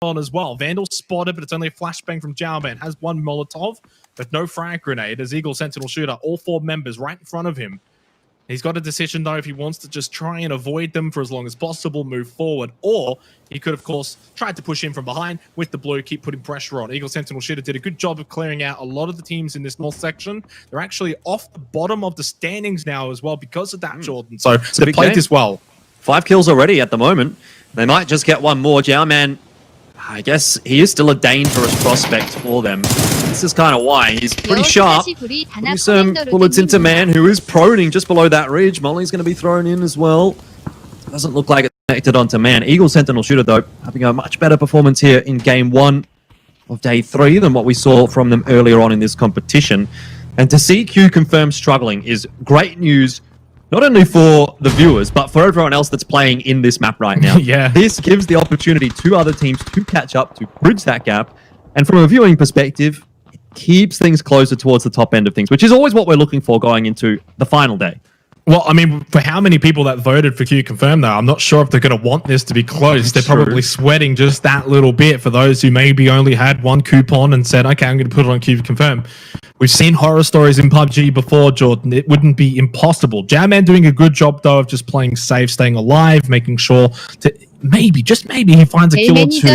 on as well. Vandal spotted, but it's only a flashbang from Jowman. Has one Molotov, but no frag grenade as Eagle Sentinel Shooter. All 4 members right in front of him. He's got a decision, though, if he wants to just try and avoid them for as long as possible, move forward, or he could, of course, try to push in from behind with the blue, keep putting pressure on. Eagle Sentinel Shooter did a good job of clearing out a lot of the teams in this north section. They're actually off the bottom of the standings now as well because of that, Jordan. So they played this well. 5 kills already at the moment. They might just get one more. Jowman, I guess he is still a dangerous prospect for them. This is kind of why. He's pretty sharp. Putting some bullets into Man, who is proning just below that ridge. Molly's going to be thrown in as well. Doesn't look like it's connected onto Man. Eagle Sentinel Shooter, though, having a much better performance here in Game 1 of Day 3 than what we saw from them earlier on in this competition. And to see Q Confirm struggling is great news, not only for the viewers, but for everyone else that's playing in this map right now. Yeah. This gives the opportunity to other teams to catch up, to bridge that gap. And from a viewing perspective, it keeps things closer towards the top end of things, which is always what we're looking for going into the final day. Well, I mean, for how many people that voted for Q Confirm, though, I'm not sure if they're going to want this to be close. They're probably sweating just that little bit for those who maybe only had one coupon and said, okay, I'm going to put it on Q Confirm. We've seen horror stories in PUBG before, Jordan. It wouldn't be impossible. Jowman doing a good job, though, of just playing safe, staying alive, making sure to maybe, just maybe, he finds a kill or two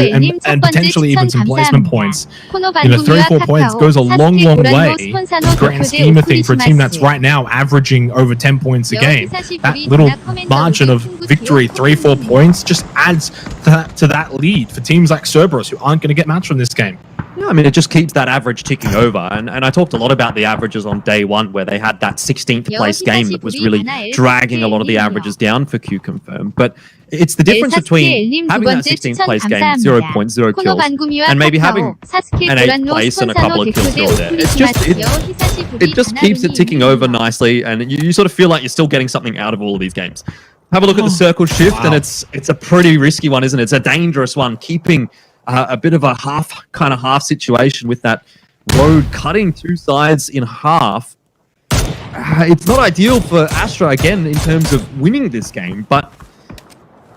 and potentially even some placement points. 3 or 4 points goes a long, long way in the grand scheme of things for a team that's right now averaging over 10 points a game. That little margin of victory, 3-4 points, just adds to that lead for teams like Cerberus, who aren't going to get matched from this game. Yeah, I mean, it just keeps that average ticking over. And I talked a lot about the averages on day 1, where they had that 16th place game that was really dragging a lot of the averages down for Q Confirm. But it's the difference between having that 16th place game, 0.0 kills, and maybe having an 8th place and a couple of kills here or there. It just keeps it ticking over nicely, and you sort of feel like you're still getting something out of all of these games. Have a look at the circle shift, and it's a pretty risky one, isn't it? It's a dangerous one, keeping a bit of a half situation with that road cutting 2 sides in half. It's not ideal for Astra, again, in terms of winning this game, but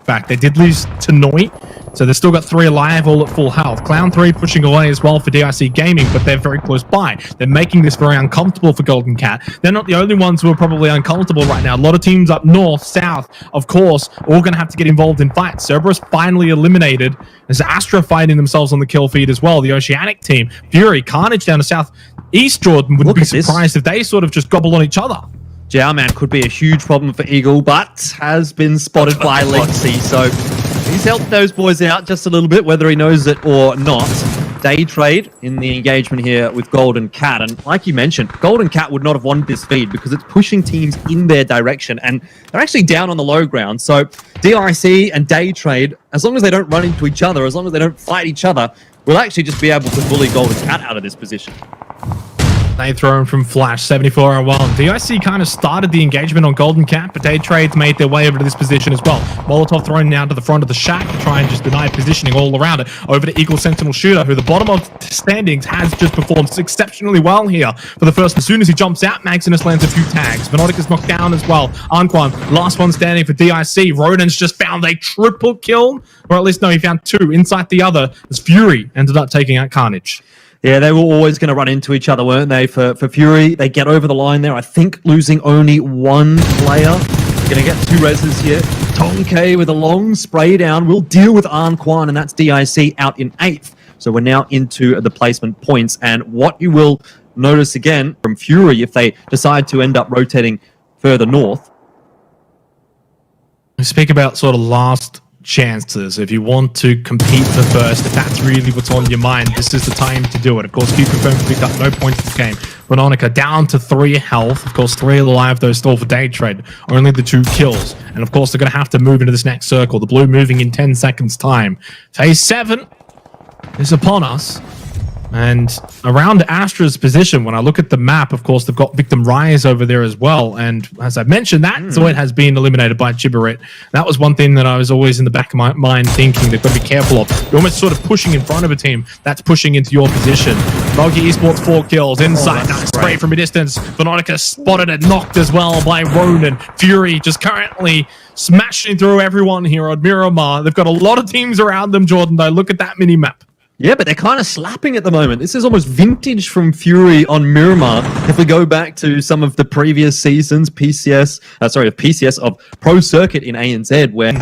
fact, they did lose to Noit, so they've still got 3 alive, all at full health. Clown 3 pushing away as well for DIC Gaming, but they're very close by. They're making this very uncomfortable for Golden Cat. They're not the only ones who are probably uncomfortable right now. A lot of teams up north, south, of course, all going to have to get involved in fights. Cerberus finally eliminated. There's Astra fighting themselves on the kill feed as well. The Oceanic team, Fury, Carnage down to south east, Jordan, wouldn't be surprised if they sort of just gobble on each other. Jowman could be a huge problem for Eagle, but has been spotted by Legacy, so he's helped those boys out just a little bit, whether he knows it or not. Day trade in the engagement here with Golden Cat, and like you mentioned, Golden Cat would not have wanted this feed because it's pushing teams in their direction, and they're actually down on the low ground, so DIC and Day trade, as long as they don't run into each other, as long as they don't fight each other, will actually just be able to bully Golden Cat out of this position. They throw him from Flash, 74-01. DIC kind of started the engagement on Golden Cat, but Day Trades made their way over to this position as well. Molotov thrown down to the front of the shack to try and just deny positioning all around it. Over to Eagle Sentinel Shooter, who the bottom of standings has just performed exceptionally well here for the first. As soon as he jumps out, Maximus lands a few tags. Venodica's knocked down as well. Anquan, last one standing for DIC. Rodin's just found a triple kill, or at least no, he found 2 inside the other, as Fury ended up taking out Carnage. Yeah, they were always going to run into each other, weren't they? For Fury, they get over the line there. I think losing only 1 player. They're going to get 2 reses here. Tonke with a long spray down will deal with Anquan, and that's DIC out in 8th. So we're now into the placement points. And what you will notice again from Fury, if they decide to end up rotating further north. We speak about sort of last chances. If you want to compete for first, if that's really what's on your mind, this is the time to do it. Of course, Q Confirmed picked up no points this game. Veronica down to 3 health. Of course, 3 alive, though, still for Day Trade. Only the 2 kills. And of course, they're going to have to move into this next circle. The blue moving in 10 seconds time. Phase 7 is upon us. And around Astra's position, when I look at the map, of course, they've got Victim Rise over there as well. And as I mentioned, that Zoid has been eliminated by Chibaret. That was one thing that I was always in the back of my mind thinking they've got to be careful of. You're almost sort of pushing in front of a team that's pushing into your position. Mogi Esports 4 kills inside. Nice spray from a distance. Veronica spotted and knocked as well by Ronan. Fury just currently smashing through everyone here on Miramar. They've got a lot of teams around them, Jordan, though. Look at that mini-map. Yeah, but they're kind of slapping at the moment. This is almost vintage from Fury on Miramar. If we go back to some of the previous seasons, PCS of Pro Circuit in ANZ, where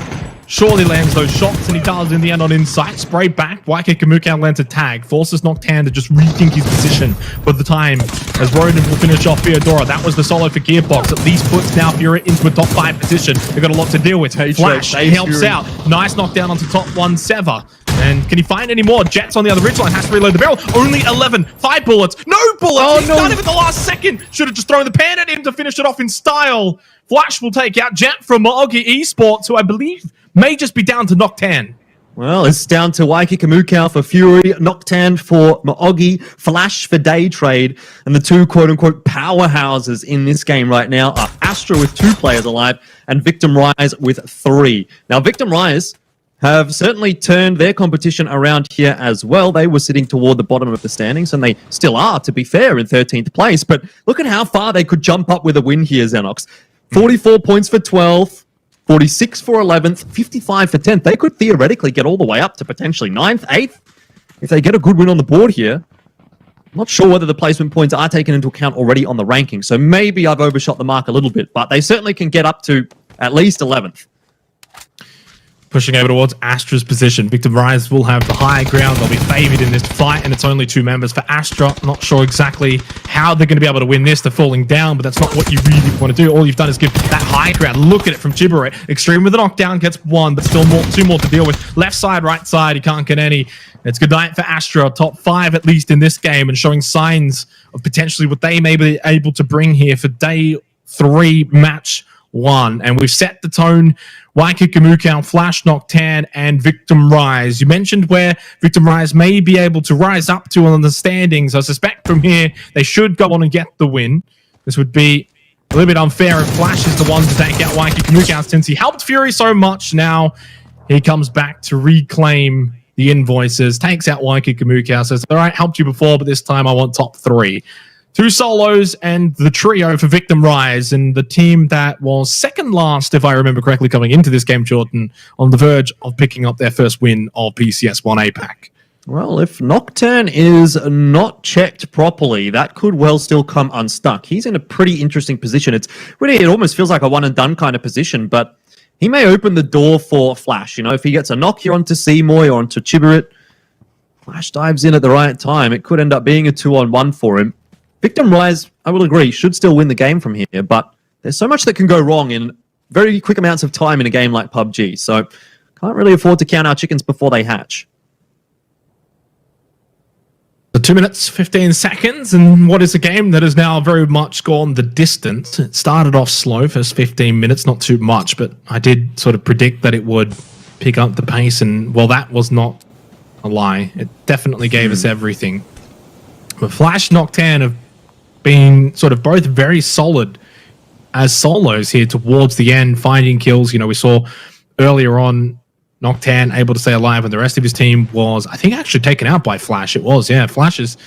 surely lands those shots, and he does in the end on Insight. Spray back, Waike Kamukau lands a tag, forces Noctan to just rethink his position for the time, as Ronan will finish off Theodora. That was the solo for Gearbox. At least puts now Fury into a top 5 position. They've got a lot to deal with. Flash helps Fury out. Nice knockdown onto top 1 Sever. And can he find any more? Jets on the other ridgeline, has to reload the barrel. Only 11, 5 bullets. No bullets! Oh, He's done it at the last second. Should have just thrown the pan at him to finish it off in style. Flash will take out Jet from Maogi Esports, who I believe may just be down to Noctan. Well, it's down to Waike Kamukau for Fury, Noctan for Maogi, Flash for Day Trade, and the two quote-unquote powerhouses in this game right now are Astra with 2 players alive and Victim Rise with 3. Now, Victim Rise have certainly turned their competition around here as well. They were sitting toward the bottom of the standings, and they still are, to be fair, in 13th place. But look at how far they could jump up with a win here, Xenox. 44 points for 12th, 46 for 11th, 55 for 10th. They could theoretically get all the way up to potentially 9th, 8th, if they get a good win on the board here. I'm not sure whether the placement points are taken into account already on the ranking, so maybe I've overshot the mark a little bit, but they certainly can get up to at least 11th. Pushing over towards Astra's position. Victim Rise will have the high ground. They'll be favored in this fight, and it's only 2 members for Astra. Not sure exactly how they're going to be able to win this. They're falling down, but that's not what you really want to do. All you've done is give that high ground. Look at it from Chibaret. Extreme with a knockdown, gets 1, but still 2 more to deal with. Left side, right side, he can't get any. It's good night for Astra. Top 5 at least in this game, and showing signs of potentially what they may be able to bring here for day 3, match 1. And we've set the tone. Waike Kamukau, Flash, Noctan, and Victim Rise. You mentioned where Victim Rise may be able to rise up to on the standings. I suspect from here they should go on and get the win. This would be a little bit unfair if Flash is the one to take out Waike Kamukau, since he helped Fury so much. Now he comes back to reclaim the invoices, takes out Waike Kamukau, says, all right, helped you before, but this time I want top 3. 2 solos and the trio for Victim Rise, and the team that was second last, if I remember correctly, coming into this game, Jordan, on the verge of picking up their first win of PCS 1 APAC. Well, if Nocturne is not checked properly, that could well still come unstuck. He's in a pretty interesting position. It almost feels like a one-and-done kind of position, but he may open the door for Flash. You know, if he gets a knock here onto Seymour or onto Chibaret, Flash dives in at the right time. It could end up being a 2-on-1 for him. Victim Rise, I will agree, should still win the game from here, but there's so much that can go wrong in very quick amounts of time in a game like PUBG, so can't really afford to count our chickens before they hatch. So 2 minutes, 15 seconds, and what is a game that has now very much gone the distance. It started off slow, first 15 minutes, not too much, but I did sort of predict that it would pick up the pace, and, well, that was not a lie. It definitely gave us everything. But Flash, Noctan have been sort of both very solid as solos here towards the end, finding kills. You know, we saw earlier on Noctan able to stay alive, and the rest of his team was, I think, actually taken out by Flash. It was, yeah. Flash is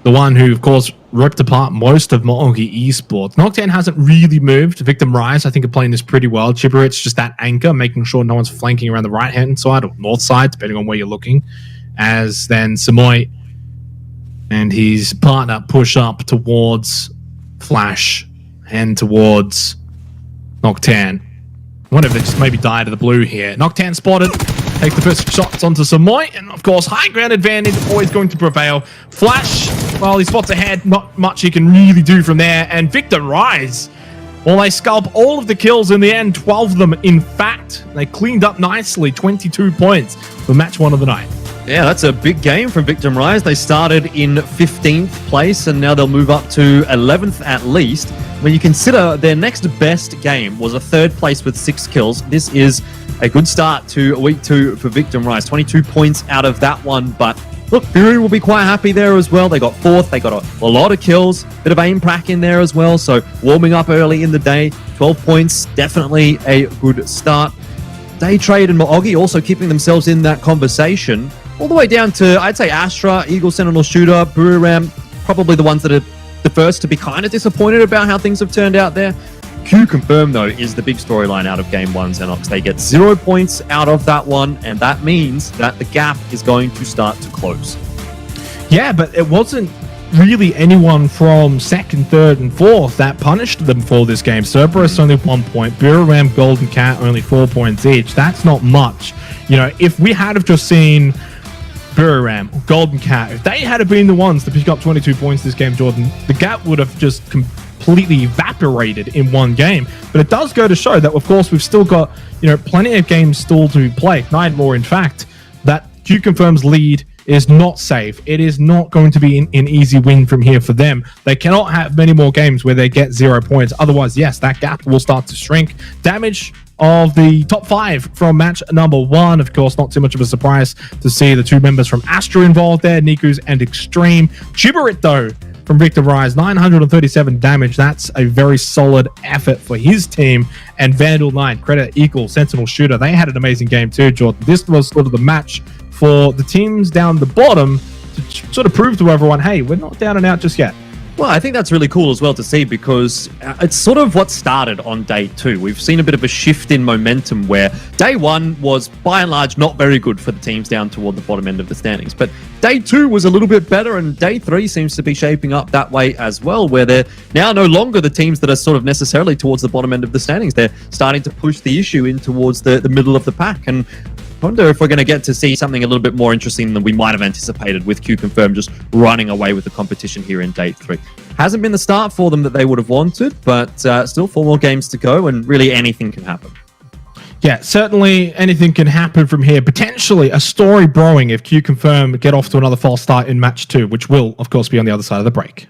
the one who, of course, ripped apart most of Maogi Esports. Noctan hasn't really moved. Victim Rise, I think, are playing this pretty well. Chibaret's just that anchor, making sure no one's flanking around the right-hand side or north side, depending on where you're looking. As then Samoy and his partner push up towards Flash and towards Noctan. I wonder if they just maybe died to the blue here. Noctan spotted, takes the first shots onto Samoy, and of course, high ground advantage always going to prevail. Flash, well, he spots ahead, not much he can really do from there, and Victim Rise, well, they scalp all of the kills in the end, 12 of them, in fact. They cleaned up nicely, 22 points for match 1 of the night. Yeah, that's a big game from Victim Rise. They started in 15th place, and now they'll move up to 11th at least. When you consider their next best game was a 3rd place with 6 kills, this is a good start to week 2 for Victim Rise. 22 points out of that one, but look, Fury will be quite happy there as well. They got 4th. They got a lot of kills. Bit of aim prac in there as well. So warming up early in the day. 12 points. Definitely a good start. Day Trade and Maogi also keeping themselves in that conversation. All the way down to, I'd say, Astra, Eagle Sentinel Shooter, Buriram. Probably the ones that are the first to be kind of disappointed about how things have turned out there. Q Confirm, though, is the big storyline out of Game 1, Xenox. They get 0 points out of that one, and that means that the gap is going to start to close. Yeah, but it wasn't really anyone from 2nd, 3rd, and 4th that punished them for this game. Cerberus only 1 point, Buriram, Golden Cat only 4 points each. That's not much. You know, if we had have just seen Buriram, Golden Cat, if they had been the ones to pick up 22 points this game, Jordan, the gap would have just completely evaporated in one game. But it does go to show that, of course, we've still got, you know, plenty of games still to play, 9 more in fact, that Q Confirm's lead is not safe. It is not going to be an easy win from here for them. They cannot have many more games where they get 0 points. Otherwise, yes, that gap will start to shrink. Damage of the top 5 from match number 1. Of course, not too much of a surprise to see the 2 members from Astra involved there, Niku's and Extreme. Chibarit, though, from Victor Rise, 937 damage. That's a very solid effort for his team. And Vandal 9, credit equal, Sentinel Shooter. They had an amazing game too, Jordan. This was sort of the match for the teams down the bottom to sort of prove to everyone, hey, we're not down and out just yet. Well, I think that's really cool as well to see, because it's sort of what started on day 2. We've seen a bit of a shift in momentum where day 1 was by and large not very good for the teams down toward the bottom end of the standings. But day 2 was a little bit better, and day 3 seems to be shaping up that way as well, where they're now no longer the teams that are sort of necessarily towards the bottom end of the standings. They're starting to push the issue in towards the middle of the pack. And I wonder if we're going to get to see something a little bit more interesting than we might have anticipated, with Q Confirm just running away with the competition here in day 3. Hasn't been the start for them that they would have wanted, but still 4 more games to go, and really anything can happen. Yeah, certainly anything can happen from here. Potentially a story brewing if Q Confirm get off to another false start in match 2, which will, of course, be on the other side of the break.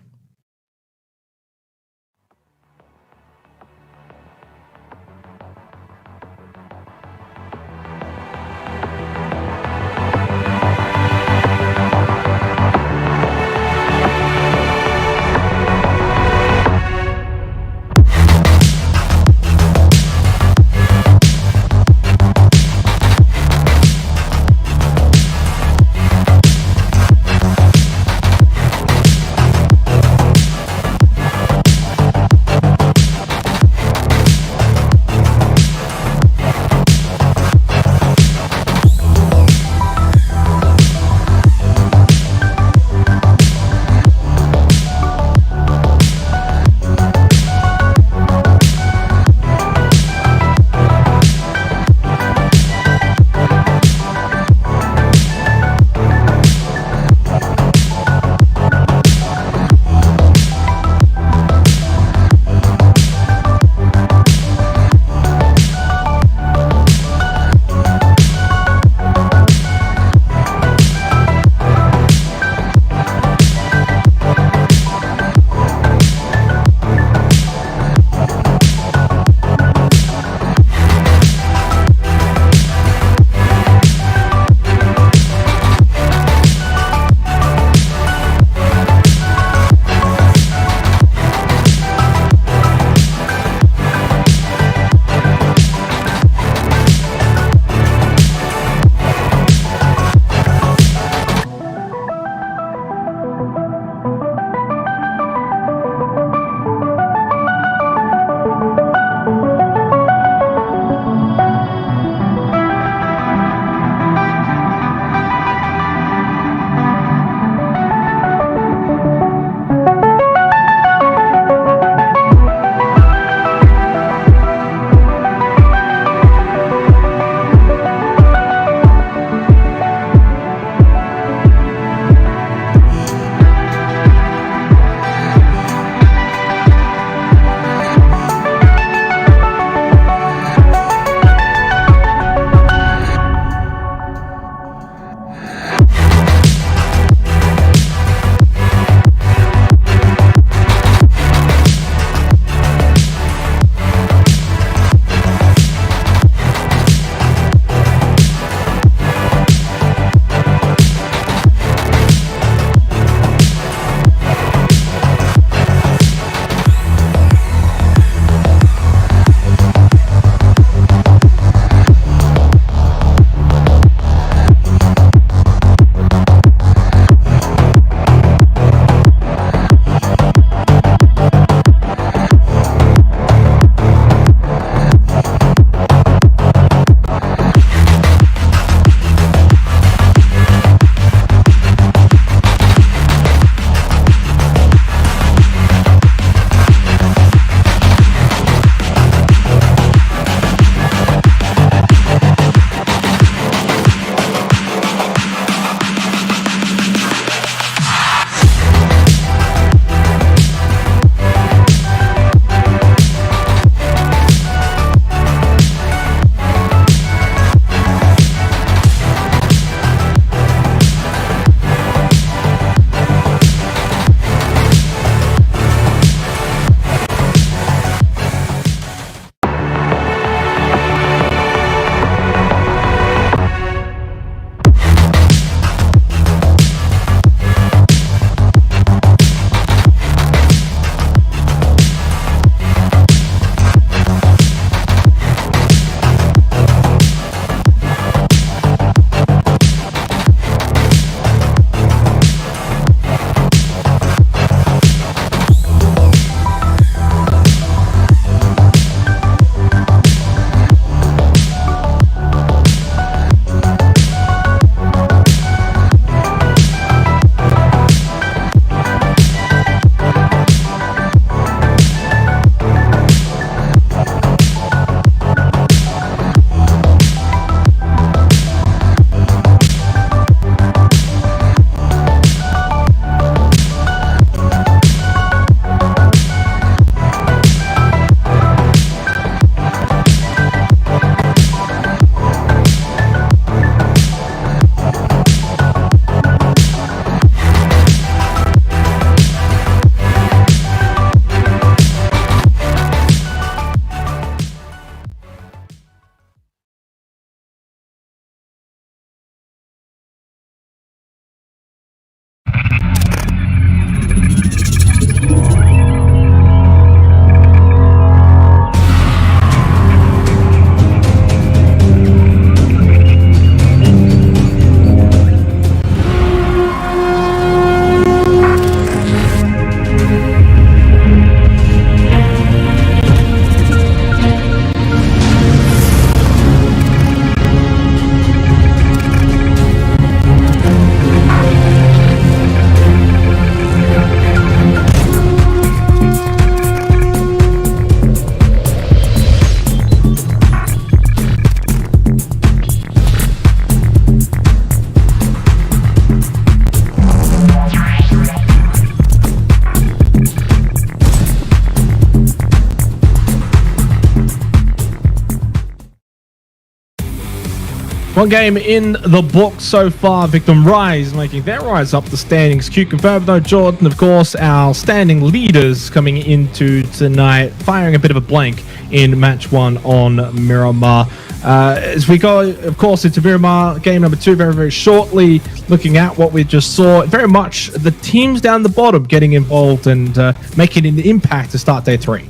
One game in the book so far. Victim Rise making their rise up the standings. Q confirmed though. Jordan, of course, our standing leaders coming into tonight, firing a bit of a blank in match 1 on Miramar. As we go, of course, into Miramar game number 2 very, very shortly. Looking at what we just saw, very much the teams down the bottom getting involved and making an impact to start day 3.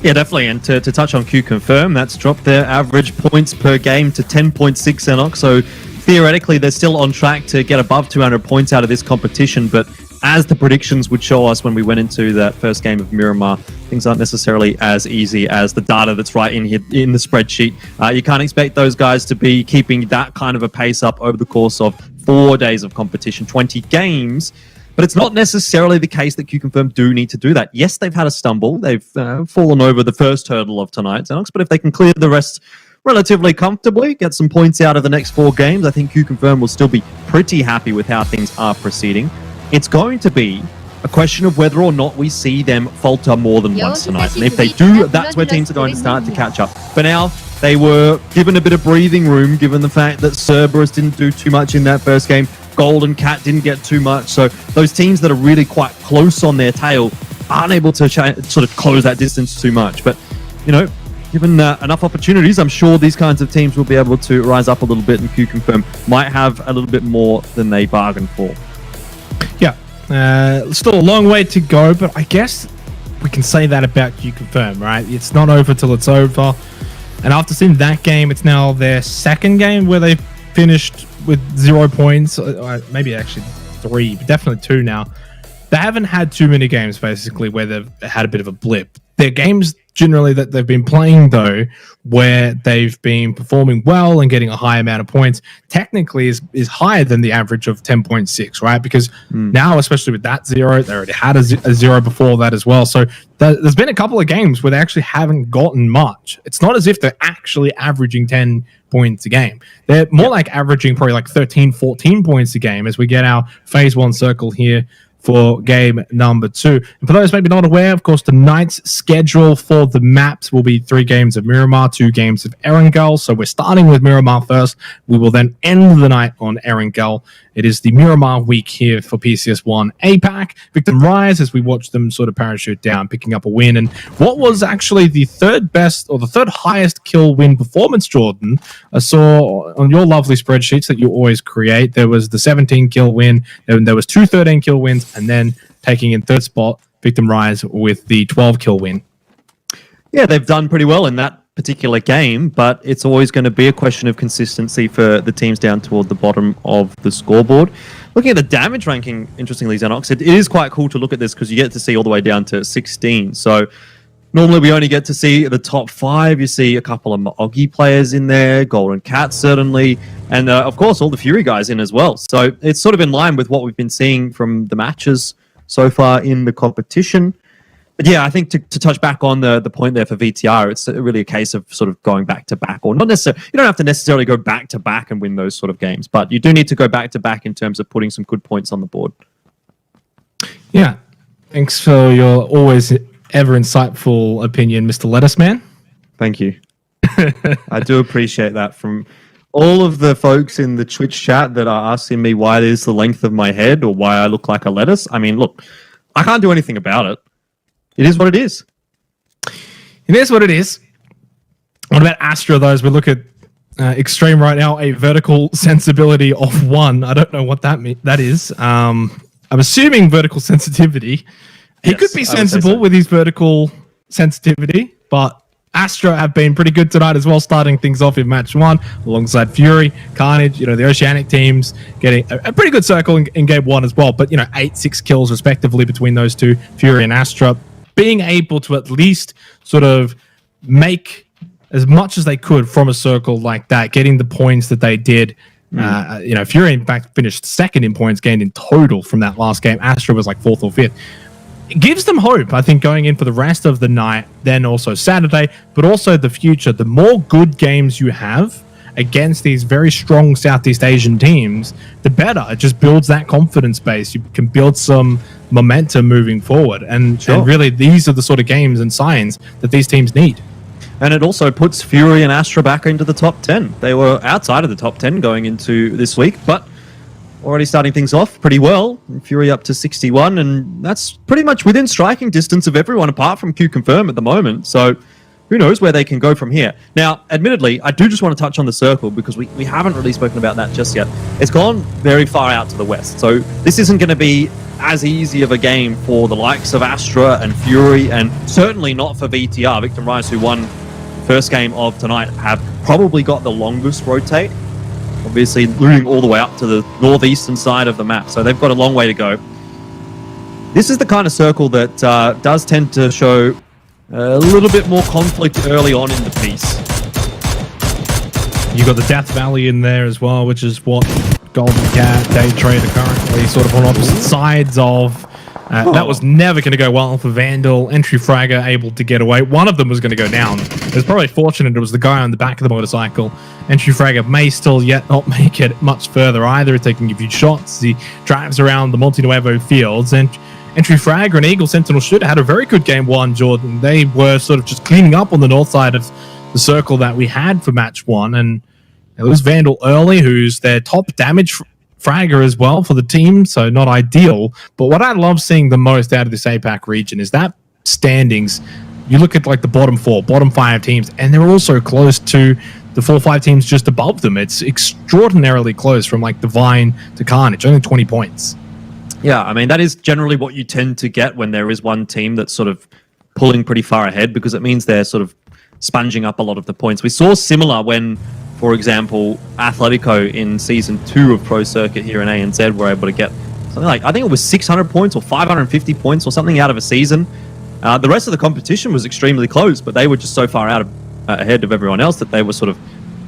Yeah, definitely. And to touch on Q Confirm, that's dropped their average points per game to 10.6 Enoch. So theoretically, they're still on track to get above 200 points out of this competition. But as the predictions would show us when we went into that first game of Miramar, things aren't necessarily as easy as the data that's right in here in the spreadsheet. You can't expect those guys to be keeping that kind of a pace up over the course of 4 days of competition, 20 games. But it's not necessarily the case that Q-Confirm do need to do that. Yes, they've had a stumble. They've fallen over the first hurdle of tonight's Enox, but if they can clear the rest relatively comfortably, get some points out of the next 4 games, I think Q-Confirm will still be pretty happy with how things are proceeding. It's going to be a question of whether or not we see them falter more than once tonight. And if they do, that's where teams are going to start to catch up. For now, they were given a bit of breathing room, given the fact that Cerberus didn't do too much in that first game. Golden Cat didn't get too much. So those teams that are really quite close on their tail aren't able to sort of close that distance too much. But, you know, given enough opportunities, I'm sure these kinds of teams will be able to rise up a little bit, and Q-Confirm might have a little bit more than they bargained for. Yeah, still a long way to go, but I guess we can say that about Q-Confirm, right? It's not over till it's over. And after seeing that game, it's now their second game where they finished with 0 points, maybe actually 3, but definitely 2 now. They haven't had too many games, basically, where they've had a bit of a blip. They're games generally that they've been playing, though, where they've been performing well and getting a high amount of points, technically is higher than the average of 10.6, right? Because now, especially with that 0, they already had a 0 before that as well. So there's been a couple of games where they actually haven't gotten much. It's not as if they're actually averaging 10 points a game. They're more like averaging probably like 13, 14 points a game as we get our phase 1 circle here for game number 2. And for those maybe not aware, of course, tonight's schedule for the maps will be 3 games of Miramar, 2 games of Erangel. So we're starting with Miramar first. We will then end the night on Erangel. It is the Miramar week here for PCS1 APAC. Victim Rise as we watch them sort of parachute down, picking up a win. And what was actually the third best or the third highest kill win performance, Jordan, I saw on your lovely spreadsheets that you always create, there was the 17 kill win, and there was 2 13 kill wins, and then taking in third spot, Victim Rise with the 12 kill win. Yeah, they've done pretty well in that particular game, but it's always going to be a question of consistency for the teams down toward the bottom of the scoreboard. Looking at the damage ranking, interestingly, Xenox, it is quite cool to look at this because you get to see all the way down to 16. So normally we only get to see the top 5. You see a couple of Maogi players in there, Golden Cat certainly, and of course all the Fury guys in as well. So it's sort of in line with what we've been seeing from the matches so far in the competition. But yeah, I think to touch back on the point there for VTR, it's really a case of sort of going back to back, or not necessarily. You don't have to necessarily go back to back and win those sort of games, but you do need to go back to back in terms of putting some good points on the board. Yeah, thanks for your always ever insightful opinion, Mr. Lettuce Man. Thank you. I do appreciate that from all of the folks in the Twitch chat that are asking me why it is the length of my head or why I look like a lettuce. I mean, look, I can't do anything about it. It is what it is. It is what it is. What about Astra, though, as we look at Extreme right now, a vertical sensibility of 1. I don't know what that is. I'm assuming vertical sensitivity. He could be sensible with his vertical sensitivity, but Astra have been pretty good tonight as well, starting things off in match 1 alongside Fury, Carnage, you know, the Oceanic teams getting a pretty good circle in game 1 as well. But, you know, 8-6 kills respectively between those two, Fury and Astra, being able to at least sort of make as much as they could from a circle like that, getting the points that they did. You know, Fury in fact finished second in points gained in total from that last game. Astra was like 4th or 5th. It gives them hope, I think, going in for the rest of the night, then also Saturday, but also the future. The more good games you have against these very strong Southeast Asian teams, the better. It just builds that confidence base. You can build some momentum moving forward. And really, these are the sort of games and signs that these teams need. And it also puts Fury and Astra back into the top 10. They were outside of the top 10 going into this week, but already starting things off pretty well. Fury up to 61, and that's pretty much within striking distance of everyone apart from Q Confirm at the moment. So who knows where they can go from here. Now, admittedly, I do just want to touch on the circle because we haven't really spoken about that just yet. It's gone very far out to the west, so this isn't going to be as easy of a game for the likes of Astra and Fury, and certainly not for VTR. Victim Rise, who won the first game of tonight, have probably got the longest rotate, obviously looting all the way up to the northeastern side of the map, so they've got a long way to go. This is the kind of circle that does tend to show a little bit more conflict early on in the piece. You got the Death Valley in there as well, which is what Golden Cat, Day Trader currently sort of on opposite sides of. That was never going to go well for Vandal. Entry Fragger able to get away. One of them was going to go down. It was probably fortunate it was the guy on the back of the motorcycle. Entry Fragger may still yet not make it much further either, taking a few shots. He drives around the Monte Nuevo fields, and Entry Fragger and Eagle Sentinel Shooter had a very good game one, Jordan. They were sort of just cleaning up on the north side of the circle that we had for match one, and it was Vandal early, who's their top damage fragger as well for the team, so not ideal. But what I love seeing the most out of this APAC region is that standings. You look at like the bottom four, bottom five teams, and they're also close to the 4-5 teams just above them. It's extraordinarily close from like Divine to Carnage, only 20 points. Yeah, I mean, that is generally what you tend to get when there is one team that's sort of pulling pretty far ahead, because it means they're sort of sponging up a lot of the points. We saw similar when, for example, Atletico in Season 2 of Pro Circuit here in ANZ were able to get something like, I think it was 600 points or 550 points or something out of a season. The rest of the competition was extremely close, but they were just so far ahead of everyone else that they were sort of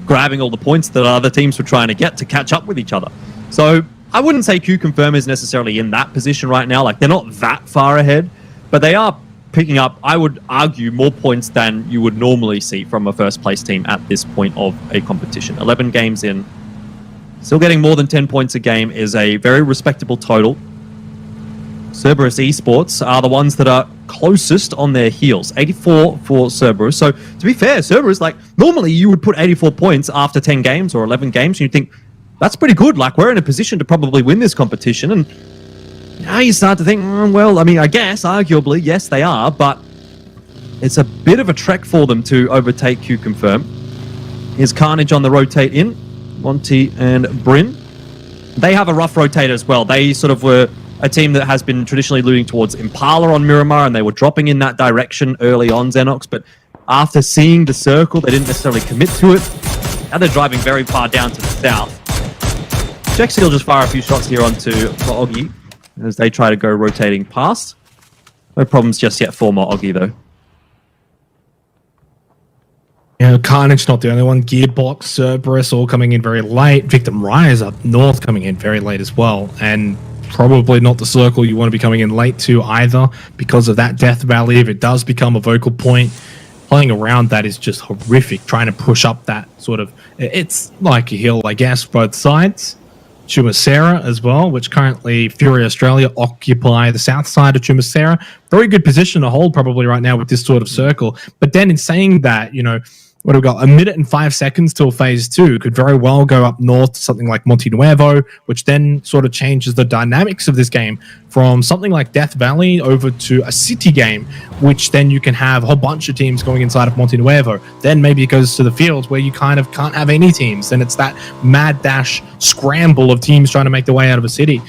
grabbing all the points that other teams were trying to get to catch up with each other. So I wouldn't say Q Confirm is necessarily in that position right now. Like, they're not that far ahead, but they are picking up, I would argue, more points than you would normally see from a first place team at this point of a competition. 11 games in, still getting more than 10 points a game is a very respectable total. Cerberus Esports are the ones that are closest on their heels. 84 for Cerberus. So to be fair, Cerberus, like, normally you would put 84 points after 10 games or 11 games, and you'd think, that's pretty good. Like, we're in a position to probably win this competition. And now you start to think, well, I mean, I guess, arguably, yes, they are, but it's a bit of a trek for them to overtake Q Confirm. Here's Carnage on the rotate in. Monty and Bryn. They have a rough rotate as well. They sort of were a team that has been traditionally looting towards Impala on Miramar, and they were dropping in that direction early on, Xenox, but after seeing the circle, they didn't necessarily commit to it. Now they're driving very far down to the south. Jexy will just fire a few shots here onto Maogi as they try to go rotating past. No problems just yet for Maogi, though. Yeah, Carnage not the only one. Gearbox, Cerberus all coming in very late. Victim Rise up north coming in very late as well. And probably not the circle you want to be coming in late to either, because of that Death Valley. If it does become a vocal point, playing around that is just horrific. Trying to push up that sort of... It's like a hill, I guess, both sides. Chumacera as well, which currently Fury Australia occupy the south side of Chumacera. Very good position to hold probably right now with this sort of circle. But then in saying that, you know, what have we got? 1 minute and 5 seconds till phase 2. Could very well go up north to something like Monte Nuevo, which then sort of changes the dynamics of this game from something like Death Valley over to a city game, which then you can have a whole bunch of teams going inside of Monte Nuevo. Then maybe it goes to the fields where you kind of can't have any teams. Then it's that mad dash scramble of teams trying to make their way out of a city.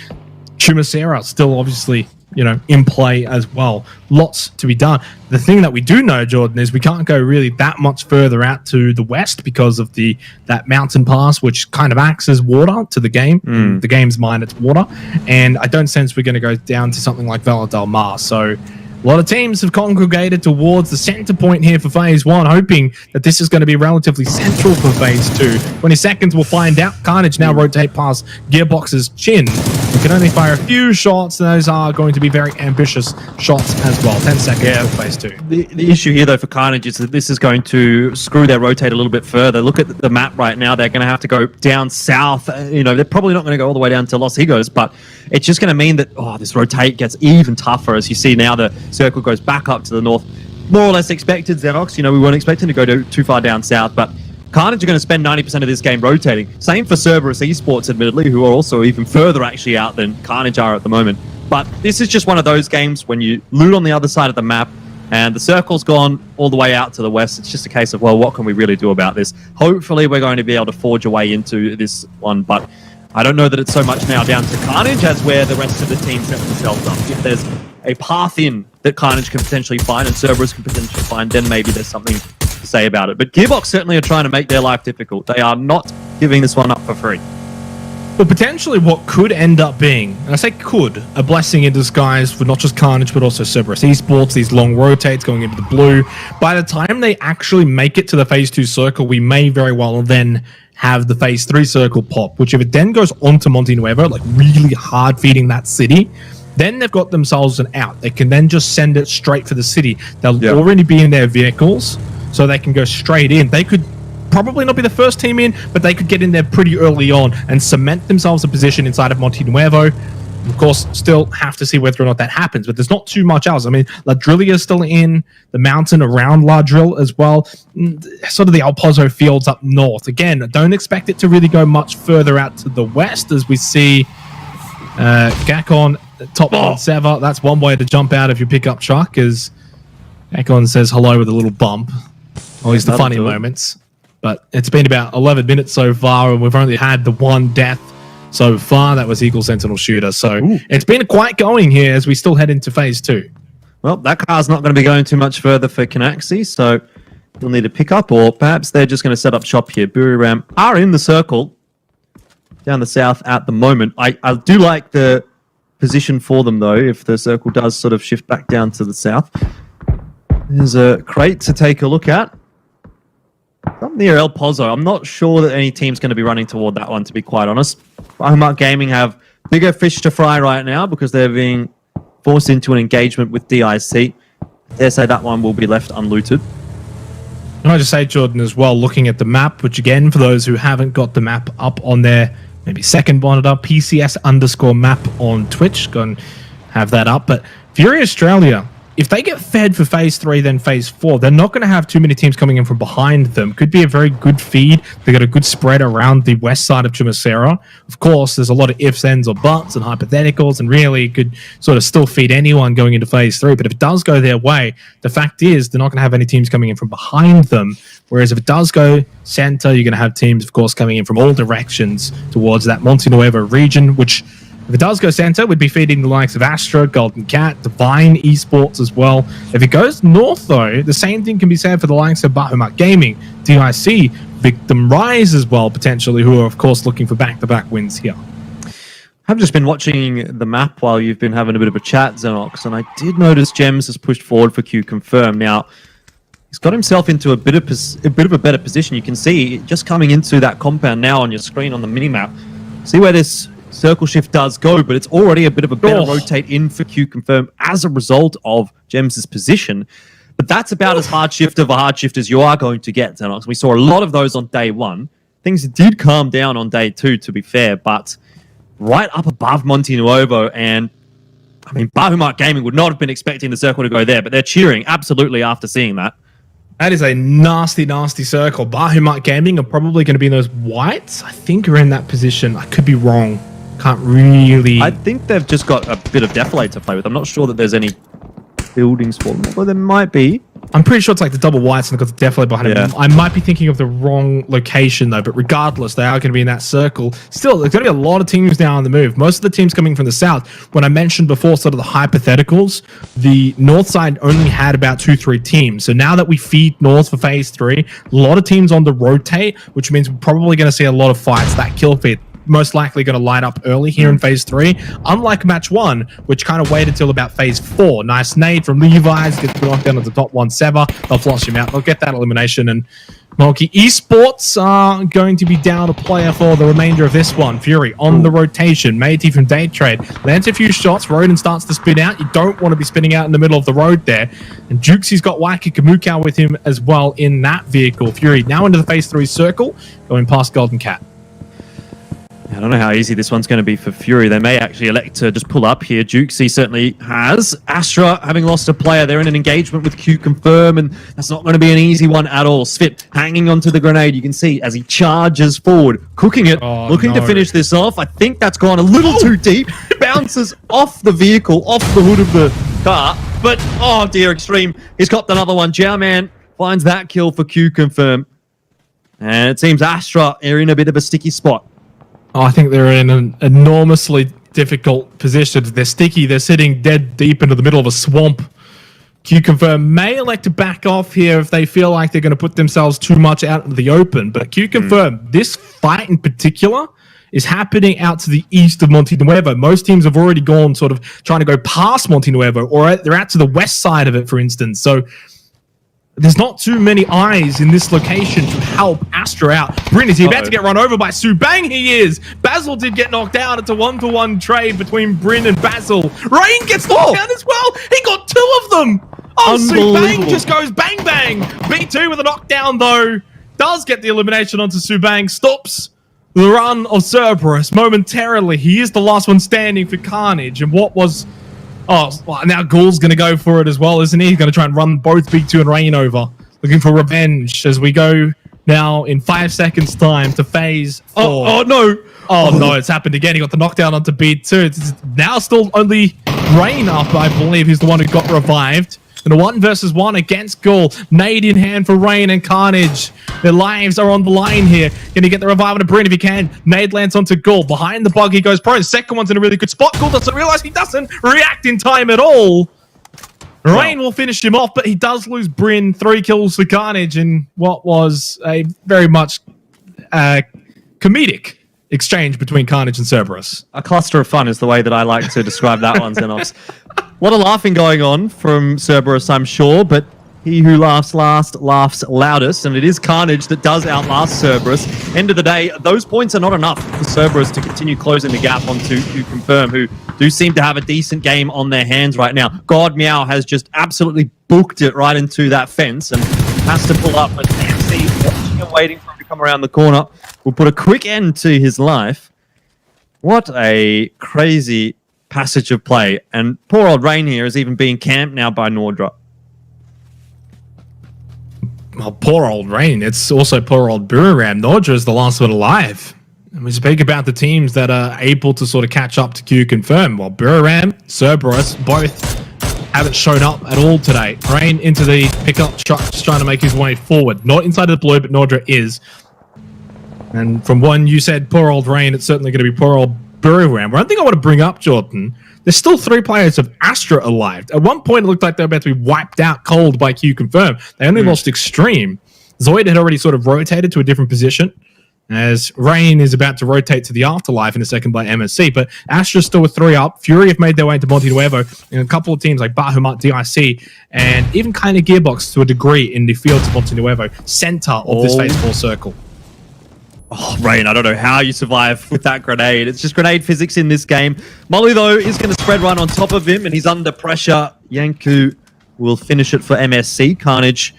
Chumacera still obviously, you know, in play as well. Lots to be done. The thing that we do know, Jordan, is we can't go really that much further out to the west because of that mountain pass, which kind of acts as water to the game. The game's mine, it's water. And I don't sense we're going to go down to something like Vela del Mar. So a lot of teams have congregated towards the center point here for phase 1, hoping that this is going to be relatively central for phase 2. 20 seconds, we'll find out. Carnage now rotate past Gearbox's chin. We can only fire a few shots. Those are going to be very ambitious shots as well. 10 seconds for phase 2. The issue here, though, for Carnage is that this is going to screw their rotate a little bit further. Look at the map right now. They're going to have to go down south. You know, they're probably not going to go all the way down to Los Higos, but it's just going to mean that, this rotate gets even tougher. As you see now, the circle goes back up to the north. more or less expected, Xenox. You know, we weren't expecting to go too far down south, but Carnage are going to spend 90% of this game rotating. Same for Cerberus Esports, admittedly, who are also even further actually out than Carnage are at the moment. But this is just one of those games when you loot on the other side of the map and the circle's gone all the way out to the west. It's just a case of, well, what can we really do about this? Hopefully we're going to be able to forge a way into this one, but I don't know that it's so much now down to Carnage as where the rest of the team set themselves up. If there's a path in that Carnage can potentially find and Cerberus can potentially find, then maybe there's something to say about it. But Gearbox certainly are trying to make their life difficult. They are not giving this one up for free. Well, potentially what could end up being, and I say could, a blessing in disguise for not just Carnage, but also Cerberus Esports, these long rotates going into the blue. By the time they actually make it to the Phase 2 circle, we may very well then have the Phase 3 circle pop, which if it then goes onto Monte Nuevo, like really hard feeding that city, then they've got themselves an out. They can then just send it straight for the city. They'll already be in their vehicles, so they can go straight in. They could probably not be the first team in, but they could get in there pretty early on and cement themselves a position inside of Monte Nuevo. Of course, still have to see whether or not that happens, but there's not too much else. I mean, La Drillia is still in the mountain around La Drill as well. Sort of the El Pozo fields up north. Again, don't expect it to really go much further out to the west as we see Gakon top one Sever. That's one way to jump out of your pickup truck, as Gakon says hello with a little bump. Always the funny moments. But it's been about 11 minutes so far, and we've only had the one death so far. That was Eagle Sentinel Shooter. So it's been quite going here as we still head into Phase 2. Well, that car's not going to be going too much further for Canaxi, so you'll need to pick up, or perhaps they're just going to set up shop here. Buriram are in the circle down the south at the moment. I do like the position for them, though, if the circle does sort of shift back down to the south. There's a crate to take a look at. Up near El Pozo. I'm not sure that any team's going to be running toward that one, to be quite honest. Homemark Gaming have bigger fish to fry right now because they're being forced into an engagement with DIC. I dare say that one will be left unlooted. Can I just say, Jordan, as well, looking at the map, which again, for those who haven't got the map up on their maybe second monitor, PCS_map on Twitch, go and have that up. But Fury Australia, if they get fed for Phase 3, then Phase 4, they're not going to have too many teams coming in from behind them. Could be a very good feed. They got a good spread around the west side of Chumacera. Of course, there's a lot of ifs, ands, or buts and hypotheticals, and really could sort of still feed anyone going into Phase 3. But if it does go their way, the fact is they're not going to have any teams coming in from behind them. Whereas if it does go center, you're going to have teams, of course, coming in from all directions towards that Monte Nuevo region, which, if it does go center, we'd be feeding the likes of Astra, Golden Cat, Divine Esports as well. If it goes north, though, the same thing can be said for the likes of Bahamut Gaming, DIC, Victim Rise as well, potentially, who are, of course, looking for back-to-back wins here. I've just been watching the map while you've been having a bit of a chat, Xenox, and I did notice Gems has pushed forward for Q Confirm. Now, he's got himself into a bit of a better position. You can see, just coming into that compound now on your screen on the mini-map, see where this circle shift does go, but it's already a bit of a better rotate in for Q Confirm as a result of Gems' position. But that's about as hard shift of a hard shift as you are going to get, Xenox. We saw a lot of those on day one. Things did calm down on day two, to be fair, but right up above Monte Nuevo, and I mean, Bahamut Gaming would not have been expecting the circle to go there, but they're cheering absolutely after seeing that. That is a nasty, nasty circle. Bahamut Gaming are probably going to be in those whites. I think are in that position. I could be wrong. Can't really... I think they've just got a bit of defilade to play with. I'm not sure that there's any buildings for them. Well, there might be. I'm pretty sure it's like the double whites and they've got the defilade behind it. I might be thinking of the wrong location, though, but regardless, they are going to be in that circle. Still, there's going to be a lot of teams now on the move. Most of the teams coming from the south. When I mentioned before sort of the hypotheticals, the north side only had about 2-3 teams. So now that we feed north for Phase 3, a lot of teams on the rotate, which means we're probably going to see a lot of fights. That kill feed most likely going to light up early here in Phase 3, unlike Match 1, which kind of waited till about Phase 4. Nice nade from Levi's, gets knocked down at the top one Sever. They'll flush him out. They'll get that elimination, and Mulkey Esports are going to be down a player for the remainder of this one. Fury on the rotation. Matey from Day Trade lands a few shots. Roden starts to spin out. You don't want to be spinning out in the middle of the road there. And Jukesy's got Wacky Kamukau with him as well in that vehicle. Fury now into the Phase 3 circle, going past Golden Cat. I don't know how easy this one's going to be for Fury. They may actually elect to just pull up here. Jukesy certainly has. Astra, having lost a player, they're in an engagement with Q Confirm, and that's not going to be an easy one at all. Svit hanging onto the grenade. You can see as he charges forward, cooking it, looking to finish this off. I think that's gone a little too deep. Bounces off the vehicle, off the hood of the car. But, oh dear, Extreme. He's got another one. Jowman finds that kill for Q Confirm. And it seems Astra are in a bit of a sticky spot. Oh, I think they're in an enormously difficult position. They're sticky. They're sitting dead deep into the middle of a swamp. Q Confirm may elect to back off here if they feel like they're going to put themselves too much out into the open. But Q Confirm, this fight in particular is happening out to the east of Monte Nuevo. Most teams have already gone sort of trying to go past Monte Nuevo, or they're out to the west side of it, for instance. So there's not too many eyes in this location to help Astra out. Bryn, is he about to get run over by Subang? He is. Basil did get knocked down. It's a 1-for-1 trade between Bryn and Basil. Rain gets knocked down as well. He got 2 of them. Oh, Subang just goes bang, bang. B2 with a knockdown, though. Does get the elimination onto Subang. Stops the run of Cerberus momentarily. He is the last one standing for Carnage. And what was... Oh, well, now Ghoul's going to go for it as well, isn't he? He's going to try and run both B2 and Rain over. Looking for revenge as we go now in 5 seconds' time to phase 4. Oh, no. Oh, no, it's happened again. He got the knockdown onto B2. It's now still only Rain up, I believe. He's the one who got revived. And a 1-versus-1 against Ghoul. Nade in hand for Rain and Carnage. Their lives are on the line here. Going to get the revival to Bryn if he can. Nade lands onto Ghoul. Behind the bug, he goes prone. Second one's in a really good spot. Ghoul doesn't realize he doesn't react in time at all. Rain will finish him off, but he does lose Bryn. 3 kills for Carnage in what was a very much comedic exchange between Carnage and Cerberus. A cluster of fun is the way that I like to describe that one, Xenox. A lot of laughing going on from Cerberus, I'm sure, but he who laughs last laughs loudest, and it is Carnage that does outlast Cerberus. End of the day, those points are not enough for Cerberus to continue closing the gap onto Q Confirm, who do seem to have a decent game on their hands right now. God Meow has just absolutely booked it right into that fence and has to pull up, but AMC watching and waiting for him to come around the corner will put a quick end to his life. What a crazy passage of play, and poor old Rain here is even being camped now by Nordra. Well, poor old Rain. It's also poor old Buriram. Nordra is the last one alive. And we speak about the teams that are able to sort of catch up to Q Confirm. Well, Buriram, Cerberus, both haven't shown up at all today. Rain into the pickup truck, just trying to make his way forward. Not inside of the blue, but Nordra is. And from one you said, poor old Rain, it's certainly going to be poor old Buriram. One thing I want to bring up, Jordan, there's still 3 players of Astra alive. At one point, it looked like they were about to be wiped out cold by Q Confirm. They only lost Extreme. Zoid had already sort of rotated to a different position, as Rain is about to rotate to the Afterlife in a second by MSC. But Astra's still with 3 up. Fury have made their way into Monte Nuevo, and a couple of teams like Bahamut, DIC, and even kind of Gearbox to a degree in the fields of Monte Nuevo, center of this phase 4 circle. Oh, Rain, I don't know how you survive with that grenade. It's just grenade physics in this game. Molly, though, is going to spread right on top of him, and he's under pressure. Yanku will finish it for MSC. Carnage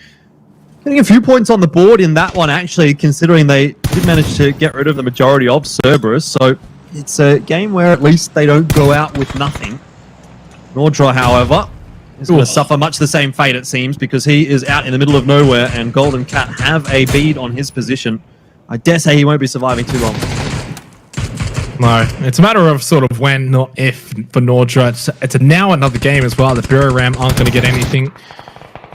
getting a few points on the board in that one, actually, considering they did manage to get rid of the majority of Cerberus. So it's a game where at least they don't go out with nothing. Nordra, however, is going to suffer much the same fate, it seems, because he is out in the middle of nowhere, and Golden Cat have a bead on his position. I dare say he won't be surviving too long. No, it's a matter of sort of when, not if, for Nordra. It's a now another game as well. The Buriram aren't going to get anything.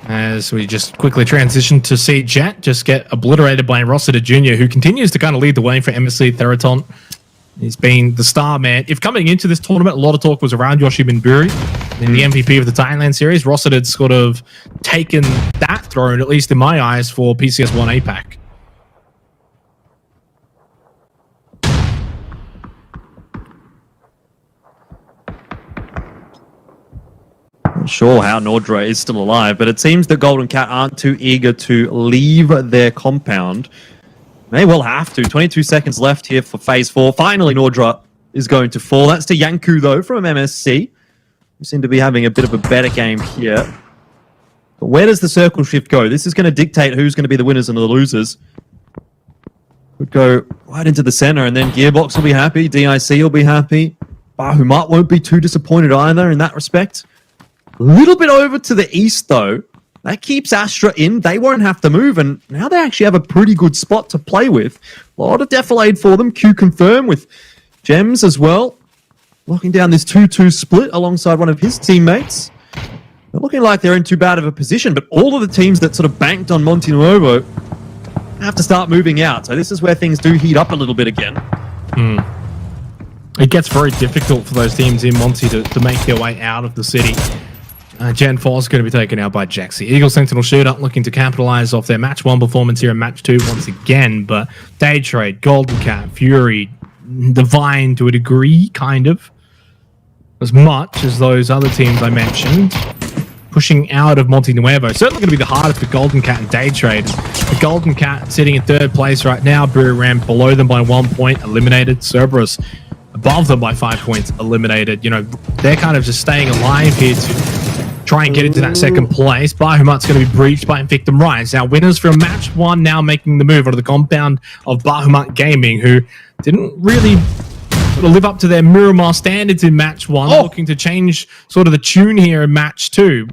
As we just quickly transition to see Jet just get obliterated by Rossiter Jr., who continues to kind of lead the way for MSC Theraton. He's been the star man. If coming into this tournament, a lot of talk was around Yoshi Minburi, the MVP of the Thailand series. Rossiter had sort of taken that throne, at least in my eyes, for PCS1 APAC. Not sure how Nordra is still alive, but it seems that Golden Cat aren't too eager to leave their compound. They will have to. 22 seconds left here for phase 4. Finally, Nordra is going to fall. That's to Yanku, though, from MSC, who seem to be having a bit of a better game here. But where does the circle shift go? This is going to dictate who's going to be the winners and the losers. Would go right into the center, and then Gearbox will be happy, DIC will be happy. Bahamut won't be too disappointed either in that respect. A little bit over to the east, though. That keeps Astra in. They won't have to move, and now they actually have a pretty good spot to play with. A lot of defilade for them. Q confirm with Gems as well. Locking down this 2-2 split alongside one of his teammates. They're looking like they're in too bad of a position, but all of the teams that sort of banked on Monte Nuevo have to start moving out. So this is where things do heat up a little bit again. It gets very difficult for those teams in Monty to make their way out of the city. Gen 4 is going to be taken out by Jaxi. Eagle Sentinel Shooter looking to capitalize off their match 1 performance here in match 2 once again, but Day Trade, Golden Cat, Fury, Divine to a degree, kind of. As much as those other teams I mentioned. Pushing out of Monte Nuevo. Certainly going to be the hardest for Golden Cat and Day Trade. The Golden Cat sitting in 3rd place right now. Brewery Ram below them by 1 point, eliminated. Cerberus above them by 5 points, eliminated. You know, they're kind of just staying alive here to try and get into that 2nd place. Bahamut's going to be breached by Invictum Rise. Now, winners from match 1 now making the move onto the compound of Bahamut Gaming, who didn't really live up to their Miramar standards in match 1, looking to change sort of the tune here in match 2.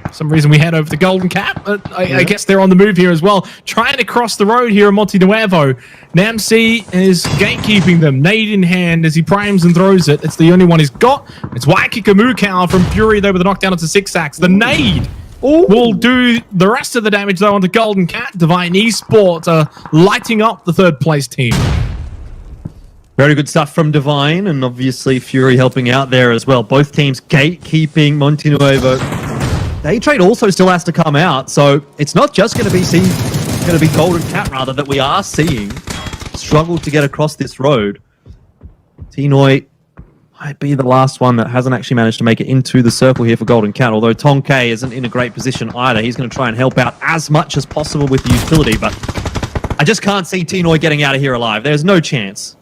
For some reason we head over to Golden Cat, but I guess they're on the move here as well. Trying to cross the road here in Monte Nuevo. Namc is gatekeeping them, nade in hand as he primes and throws it. It's the only one he's got. It's Waikika from Fury though with the knockdown onto 6-Ax. The nade will do the rest of the damage though onto Golden Cat. Divine Esports lighting up the 3rd place team. Very good stuff from Divine, and obviously Fury helping out there as well. Both teams gatekeeping Monte Nuevo. Day Trade also still has to come out, so it's not just going to be Golden Cat rather that we are seeing struggle to get across this road. Tinoy might be the last one that hasn't actually managed to make it into the circle here for Golden Cat, although Tonke isn't in a great position either. He's going to try and help out as much as possible with the utility, but I just can't see Tinoy getting out of here alive. There's no chance.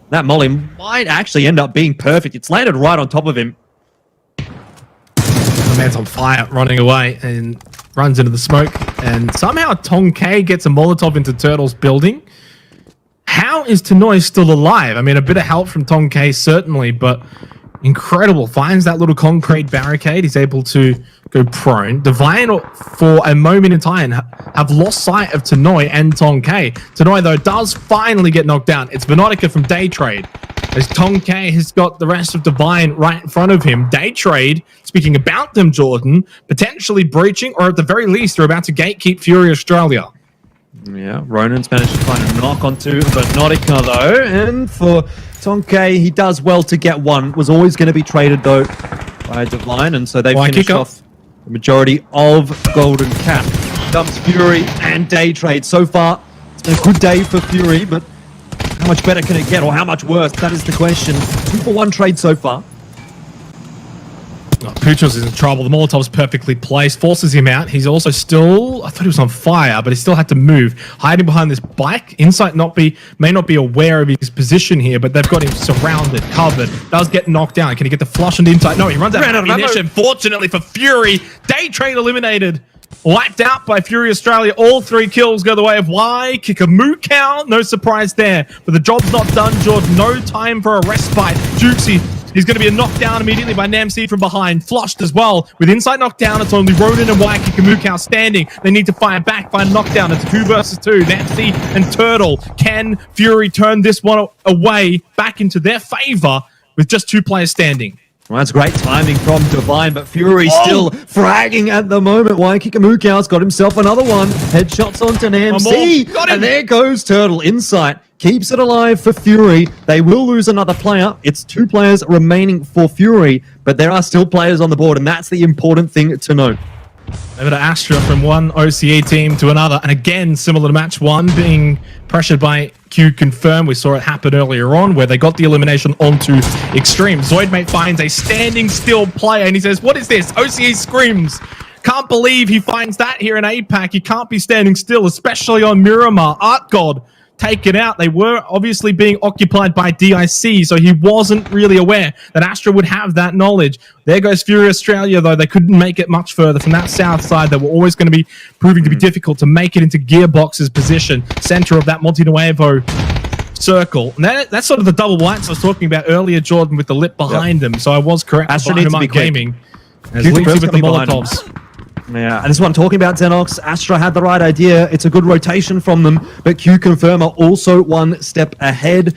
That molly might actually end up being perfect. It's landed right on top of him. The man's on fire, running away, and runs into the smoke. And somehow Tonke gets a Molotov into Turtle's building. How is Tinoy still alive? I mean, a bit of help from Tonke, certainly, but incredible. Finds that little concrete barricade. He's able to go prone. Divine, for a moment in time, have lost sight of Tinoy and Tonke. Tinoy, though, does finally get knocked down. It's Venotica from Day Trade. As Tonke has got the rest of Divine right in front of him. Day Trade, speaking about them, Jordan, potentially breaching, or at the very least, they're about to gatekeep Fury Australia. Yeah, Ronan's managed to find a knock onto Venotica, though. And for Tonke, he does well to get one. Was always going to be traded, though, by Divine. And so they finished off the majority of Golden Cat. Dumps Fury and Day Trade. So far, it's been a good day for Fury, but how much better can it get, or how much worse? That is the question. 2-for-1 trade so far. Puchos is in trouble. The Molotov's perfectly placed. Forces him out. He's also still... I thought he was on fire, but he still had to move. Hiding behind this bike. Insight may not be aware of his position here, but they've got him surrounded, covered. Does get knocked down. Can he get the flush on the Insight? No, he runs out of ammunition. Fortunately for Fury, Day Trade eliminated. Wiped out by Fury Australia. All 3 kills go the way of Waikika. No surprise there. But the job's not done, Jordan. No time for a respite. Jukesy, he's going to be knocked down immediately by Namc from behind. Flushed as well. With Insight knocked down, it's only Ronan and Waikika standing. They need to fire back, find knockdown. It's 2 versus 2. Namc and Turtle. Can Fury turn this one away back into their favor with just 2 players standing? Well, that's great timing from Divine, but Fury still fragging at the moment. Waikika got himself another one. Headshots onto Namc. And there goes Turtle. Insight keeps it alive for Fury. They will lose another player. It's 2 players remaining for Fury, but there are still players on the board, and that's the important thing to note. Over to Astra from one OCE team to another, and again, similar to match 1, being pressured by Q Confirm. We saw it happen earlier on where they got the elimination onto Extreme. Zoidmate finds a standing still player, and he says, what is this? OCE screams. Can't believe he finds that here in APAC. You can't be standing still, especially on Miramar. Art God taken out. They were obviously being occupied by DIC, so he wasn't really aware that Astra would have that knowledge. There goes Fury Australia, though. They couldn't make it much further from that south side. They were always going to be proving to be difficult to make it into Gearbox's position, center of that Multinuevo circle. And that's sort of the double whites I was talking about earlier, Jordan, with the lip behind them. So I was correct. Astra needs to be gaming. As Q Linksy Confirm's with the gonna be behind Molotovs. Yeah, and this is what I'm talking about, Xenox. Astra had the right idea. It's a good rotation from them, but Q Confirm are also one step ahead.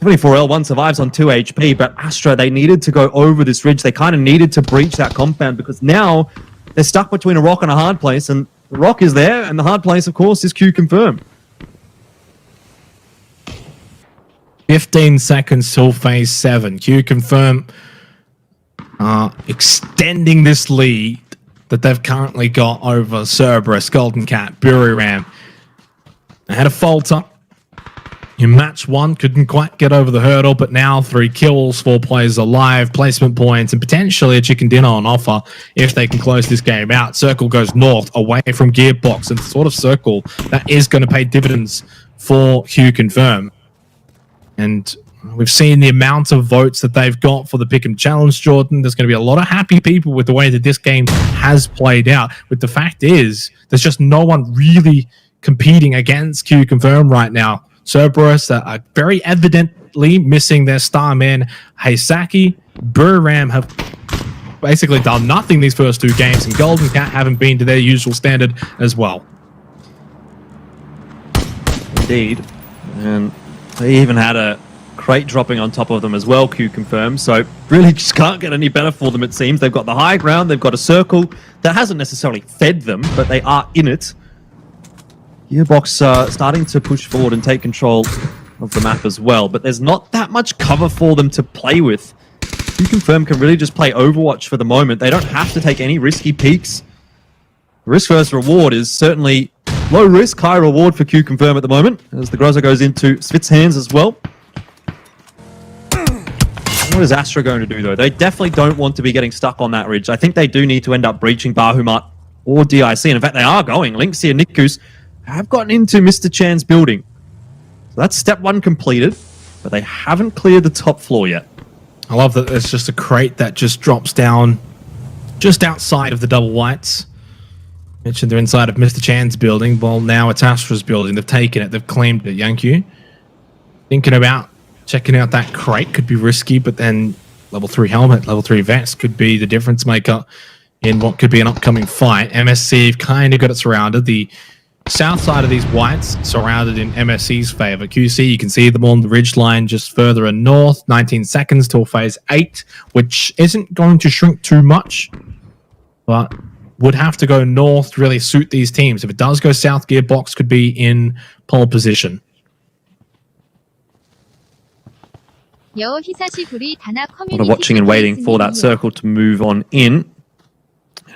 24L, one survives on 2 HP, but Astra, they needed to go over this ridge. They kind of needed to breach that compound because now they're stuck between a rock and a hard place, and the rock is there, and the hard place, of course, is Q Confirm. 15 seconds till phase 7. Q Confirm extending this lead that they've currently got over Cerberus, Golden Cat, Buriram. They had a falter in match 1, couldn't quite get over the hurdle, but now 3 kills, 4 players alive, placement points, and potentially a chicken dinner on offer if they can close this game out. Circle goes north, away from Gearbox, and sort of circle that is going to pay dividends for Q Confirm. And we've seen the amount of votes that they've got for the Pick'em Challenge, Jordan. There's going to be a lot of happy people with the way that this game has played out. But the fact is, there's just no one really competing against Q Confirm right now. Cerberus are very evidently missing their star man, Heisaki. Buriram have basically done nothing these first 2 games, and Golden Cat haven't been to their usual standard as well. Indeed. And they even had a crate dropping on top of them as well, Q Confirm. So really just can't get any better for them, it seems. They've got the high ground, they've got a circle that hasn't necessarily fed them, but they are in it. Gearbox starting to push forward and take control of the map as well, but there's not that much cover for them to play with. Q Confirm can really just play Overwatch for the moment. They don't have to take any risky peeks. Risk versus reward is certainly low risk, high reward for Q Confirm at the moment, as the Groza goes into Svit's hands as well. What is Astra going to do, though? They definitely don't want to be getting stuck on that ridge. I think they do need to end up breaching Bahamut or DIC. And in fact, they are going. Linksy and Nikus have gotten into Mr. Chan's building. So that's step 1 completed, but they haven't cleared the top floor yet. I love that there's just a crate that just drops down just outside of the double whites. Mentioned they're inside of Mr. Chan's building. Well, now it's Astra's building. They've taken it. They've claimed it. Yankee thinking about checking out that crate could be risky, but then level 3 helmet, level 3 vest could be the difference maker in what could be an upcoming fight. MSC have kind of got it surrounded. The south side of these whites surrounded in MSC's favor. QC, you can see them on the ridge line just further north. 19 seconds till phase 8, which isn't going to shrink too much, but would have to go north to really suit these teams. If it does go south, Gearbox could be in pole position. A lot of watching and waiting for that circle to move on in.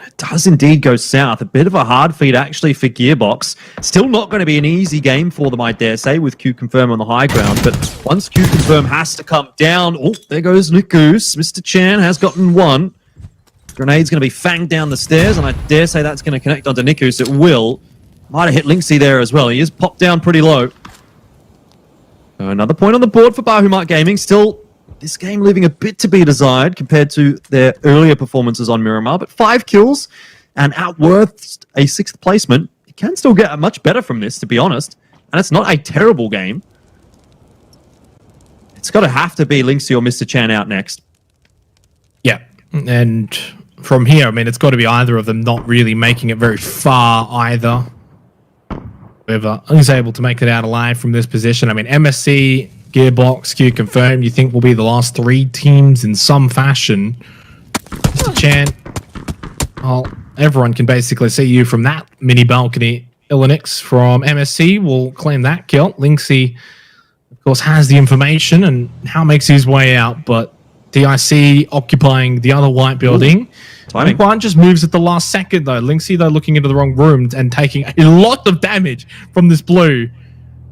It does indeed go south. A bit of a hard feed actually for Gearbox. Still not going to be an easy game for them, I dare say, with Q Confirm on the high ground. But once Q Confirm has to come down, oh, there goes Nikus. Mr. Chan has gotten one. Grenade's going to be fanged down the stairs, and I dare say that's going to connect onto Nikus. It will. Might have hit Linksy there as well. He is popped down pretty low. So another point on the board for Bahamut Gaming. Still, this game leaving a bit to be desired compared to their earlier performances on Miramar. But 5 kills and outworth a 6th placement. You can still get much better from this, to be honest. And it's not a terrible game. It's got to have to be Linksy or Mr. Chan out next. Yeah, and from here, I mean, it's got to be either of them not really making it very far either. Whoever is able to make it out alive from this position. I mean, MSC, Gearbox, Q Confirm, you think will be the last 3 teams in some fashion. Mr. Chan, well, everyone can basically see you from that mini balcony. Illinix from MSC will claim that kill. Linksy, of course, has the information and how makes his way out, but DIC occupying the other white building. One just moves at the last second, though. Linksy, though, looking into the wrong room and taking a lot of damage from this blue.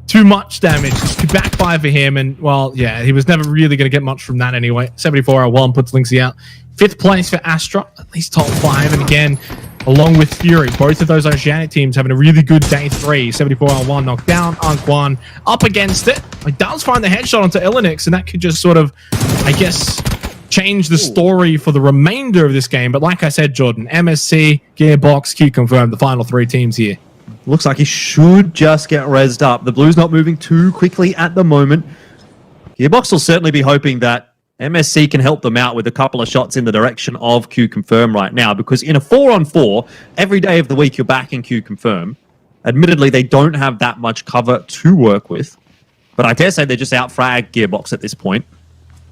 Too much damage to backfire for him, and, well, yeah, he was never really going to get much from that anyway. 74-1 puts Linksy out. 5th place for Astra, at least top 5, and again, along with Fury. Both of those Oceanic teams having a really good day 3. 74-1 knocked down. Anquan up against it. He does find the headshot onto Ilinix, and that could just sort of, I guess, change the story for the remainder of this game. But like I said, Jordan, MSC, Gearbox, Q confirmed, the final 3 teams here. Looks like he should just get rezzed up. The Blues not moving too quickly at the moment. Gearbox will certainly be hoping that MSC can help them out with a couple of shots in the direction of Q Confirm right now, because in a 4-on-4, every day of the week you're back in Q Confirm. Admittedly, they don't have that much cover to work with, but I dare say they just out-frag Gearbox at this point.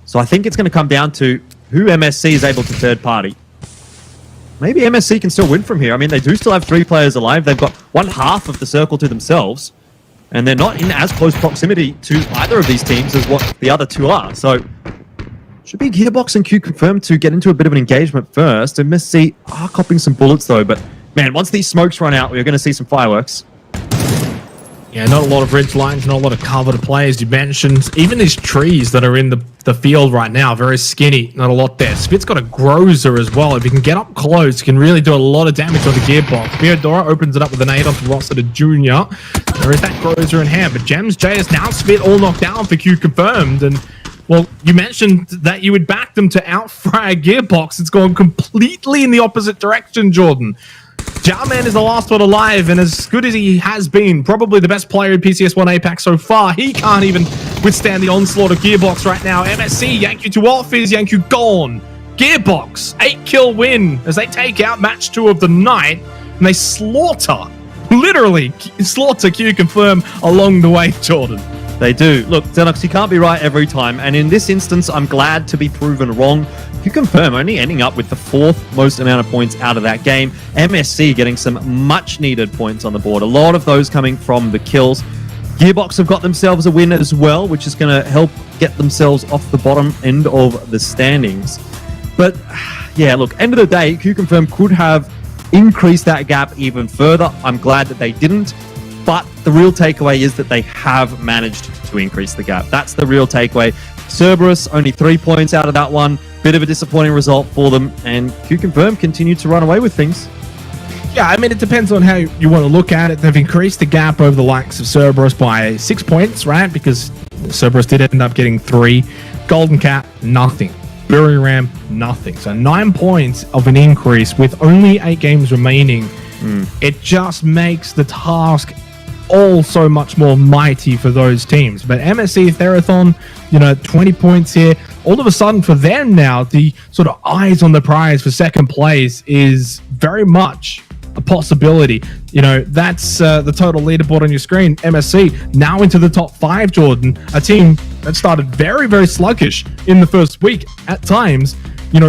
So I think it's going to come down to who MSC is able to third party. Maybe MSC can still win from here. I mean, they do still have 3 players alive. They've got 1/2 of the circle to themselves, and they're not in as close proximity to either of these teams as what the other 2 are. So should be Gearbox and Q Confirmed to get into a bit of an engagement first. MSC are copping some bullets though, but man, once these smokes run out, we're going to see some fireworks. Yeah, not a lot of ridge lines, not a lot of cover to play, as you mentioned. Even these trees that are in the field right now, very skinny, not a lot there. Spit's got a Grozer as well. If you can get up close, you can really do a lot of damage on the Gearbox. Theodora opens it up with an 8 onto Rossiter Jr. There is that Grozer in hand, but Gems J is now Spit all knocked down for Q Confirmed, and well, you mentioned that you would back them to out-frag Gearbox. It's gone completely in the opposite direction, Jordan. Jarman is the last one alive, and as good as he has been, probably the best player in PCS1 APAC so far, he can't even withstand the onslaught of Gearbox right now. MSC, yank you to off, is yank you gone. Gearbox, 8-kill win as they take out match 2 of the night, and they literally slaughter Q Confirm along the way, Jordan. They do. Look, Xenox, you can't be right every time, and in this instance, I'm glad to be proven wrong. You confirm only ending up with the 4th most amount of points out of that game. MSC getting some much-needed points on the board. A lot of those coming from the kills. Gearbox have got themselves a win as well, which is going to help get themselves off the bottom end of the standings. But, yeah, look, end of the day, Q Confirm could have increased that gap even further. I'm glad that they didn't. But the real takeaway is that they have managed to increase the gap. That's the real takeaway. Cerberus, only 3 points out of that one. Bit of a disappointing result for them. And Q Confirm continued to run away with things. Yeah, I mean, it depends on how you want to look at it. They've increased the gap over the likes of Cerberus by 6 points, right? Because Cerberus did end up getting 3. Golden Cat, nothing. Bury Ram, nothing. So 9 points of an increase with only 8 games remaining. It just makes the task all so much more mighty for those teams. But MSC Therathon, 20 points here. All of a sudden for them now, the sort of eyes on the prize for second place is very much a possibility. That's the total leaderboard on your screen. MSC now into the top 5, Jordan. A team that started very, very sluggish in the first week at times,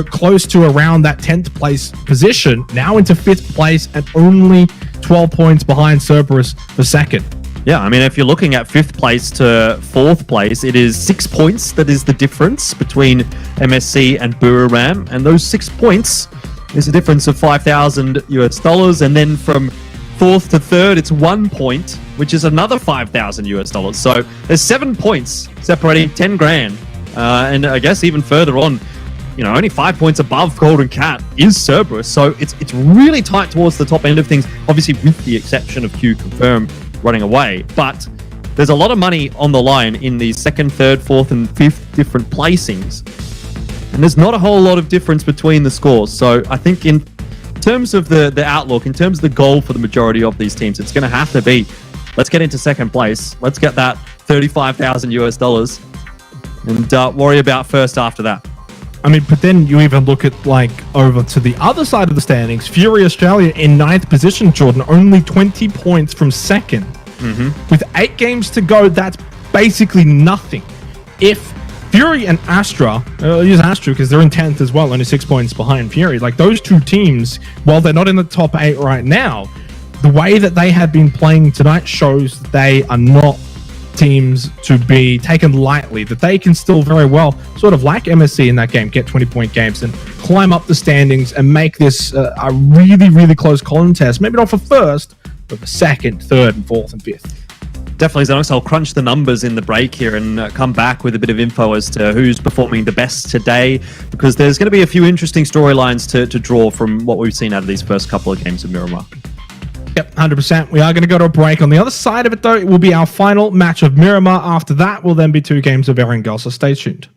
close to around that 10th place position, now into 5th place and only 12 points behind Cerberus for second. Yeah, I mean, if you're looking at 5th place to 4th place, it is 6 points that is the difference between MSC and Buriram, and those 6 points is a difference of $5,000, and then from 4th to 3rd, it's 1 point, which is another $5,000. So there's 7 points separating 10 grand, and I guess even further on, only 5 points above Golden Cat is Cerberus, so it's really tight towards the top end of things, obviously with the exception of Q Confirm running away. But there's a lot of money on the line in the 2nd, 3rd, 4th, and 5th different placings, and there's not a whole lot of difference between the scores. So I think in terms of the outlook, in terms of the goal for the majority of these teams, it's going to have to be, let's get into 2nd place, let's get that $35,000, and worry about first after that. I mean, but then you even look at, over to the other side of the standings. Fury Australia in 9th position, Jordan, only 20 points from 2nd. With 8 games to go, that's basically nothing. If Fury and Astra, I'll use Astra because they're in 10th as well, only 6 points behind Fury. Those 2 teams, while they're not in the top 8 right now, the way that they have been playing tonight shows that they are not teams to be taken lightly, that they can still very well, sort of like MSC in that game, get 20-point games and climb up the standings and make this a really, really close contest. Maybe not for first, but for 2nd, 3rd, and 4th, and 5th. Definitely, Xenox. I'll crunch the numbers in the break here and come back with a bit of info as to who's performing the best today, because there's going to be a few interesting storylines to draw from what we've seen out of these first couple of games of Miramar. Yep, 100%. We are going to go to a break. On the other side of it, though, it will be our final match of Miramar. After that will then be 2 games of Erangel, so stay tuned.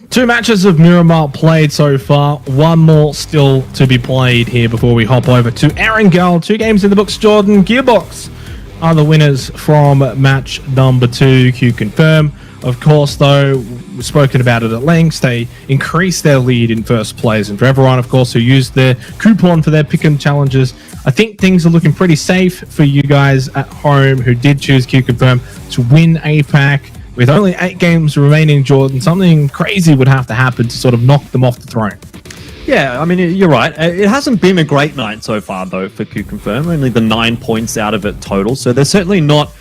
Two matches of Miramar played so far. One more still to be played here before we hop over to Erangel. 2 games in the books, Jordan. Gearbox are the winners from match number 2. Q confirm. Of course, though, we've spoken about it at length. They increased their lead in first place. And for everyone, of course, who used their coupon for their pick'em challenges, I think things are looking pretty safe for you guys at home who did choose Q confirm to win APAC. With only 8 games remaining, Jordan, something crazy would have to happen to sort of knock them off the throne. Yeah, I mean, you're right. It hasn't been a great night so far, though, for Q Confirm. Only the 9 points out of it total. So they're certainly not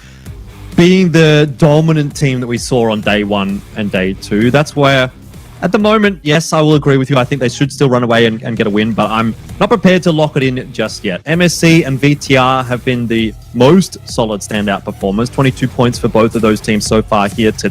being the dominant team that we saw on day 1 and day 2. That's where, at the moment, yes, I will agree with you. I think they should still run away and get a win, but I'm not prepared to lock it in just yet. MSC and VTR have been the most solid standout performers. 22 points for both of those teams so far here today.